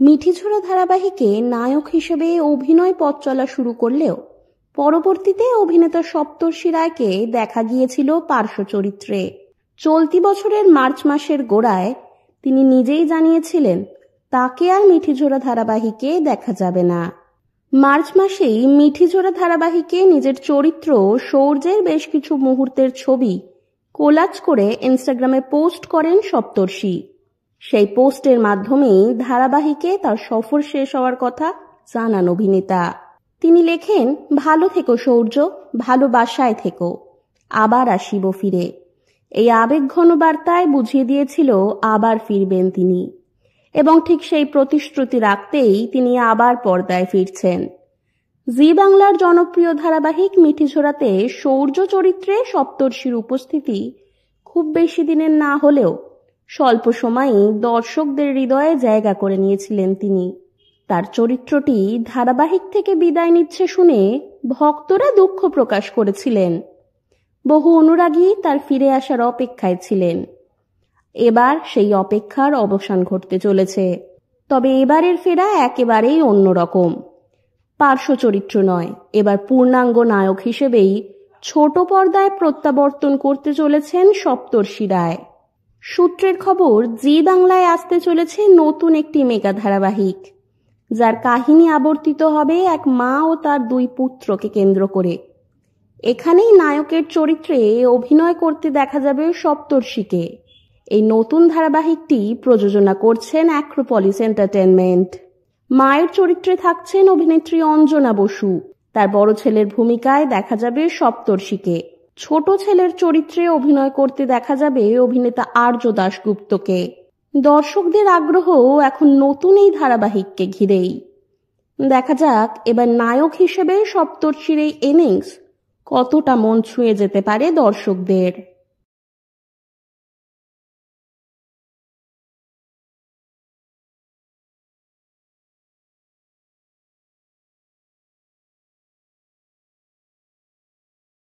মিঠিঝোড়া ধারাবাহিকে নায়ক হিসেবে অভিনয় পথ চলা শুরু করলেও পরবর্তীতে অভিনেতা সপ্তর্ষি রায়কে দেখা গিয়েছিল পার্শ্ব চরিত্রে। চলতি বছরের মার্চ মাসের গোড়ায় তিনি নিজেই জানিয়েছিলেন তাকে আর মিঠিঝোড়া ধারাবাহিকে দেখা যাবে না। মার্চ মাসেই মিঠিঝোড়া ধারাবাহিকে নিজের চরিত্র শৌর্যের বেশ কিছু মুহূর্তের ছবি কোলাজ করে ইনস্টাগ্রামে পোস্ট করেন সপ্তর্ষি। সেই পোস্টের মাধ্যমেই ধারাবাহিকে তার সফর শেষ হওয়ার কথা জানান অভিনেতা। তিনি লেখেন, ভালো থেকো শৌর্য, ভালোবাসায় থেকো, আবার আসিব ফিরে। এই আবেগঘন বার্তায় বুঝিয়ে দিয়েছিল আবার ফিরবেন তিনি, এবং ঠিক সেই প্রতিশ্রুতি রাখতেই তিনি আবার পর্দায় ফিরছেন। জি বাংলার জনপ্রিয় ধারাবাহিক মিঠিঝোড়াতে শৌর্য চরিত্রে সপ্তর্ষির উপস্থিতি খুব বেশি দিনের না হলেও স্বল্প সময়েই দর্শকদের হৃদয়ে জায়গা করে নিয়েছিলেন তিনি। তার চরিত্রটি ধারাবাহিক থেকে বিদায় নিচ্ছে শুনে ভক্তরা দুঃখ প্রকাশ করেছিলেন। বহু অনুরাগী তার ফিরে আসার অপেক্ষায় ছিলেন। এবার সেই অপেক্ষার অবসান ঘটতে চলেছে। তবে এবারের ফেরা একেবারেই অন্যরকম। পার্শ্ব চরিত্র নয়, এবার পূর্ণাঙ্গ নায়ক হিসেবেই ছোট পর্দায় প্রত্যাবর্তন করতে চলেছেন সপ্তর্ষি রায়। সূত্রের খবর, জি বাংলায় আসতে চলেছে নতুন একটি মেগা ধারাবাহিক, যার কাহিনী আবর্তিত হবে এক মা ও তার দুই পুত্রকে কেন্দ্র করে। এখানেই নায়কের চরিত্রে অভিনয় করতে দেখা যাবে সপ্তর্ষিকে। এই নতুন ধারাবাহিকটি প্রযোজনা করছেন অ্যাক্রোপলিস এন্টারটেনমেন্ট। মায়ের চরিত্রে থাকছেন অভিনেত্রী অঞ্জনা বসু। তার বড় ছেলের ভূমিকায় দেখা যাবে সপ্তর্ষিকে। ছোট ছেলের চরিত্রে অভিনয় করতে দেখা যাবে অভিনেতা আর্য দাশগুপ্তকে। দর্শকদের আগ্রহ এখন নতুন এই ধারাবাহিককে ঘিরেই। দেখা যাক এবার নায়ক হিসেবে সপ্তর্ষির এই ইনিংস কতটা মন ছুঁয়ে যেতে পারে দর্শকদের।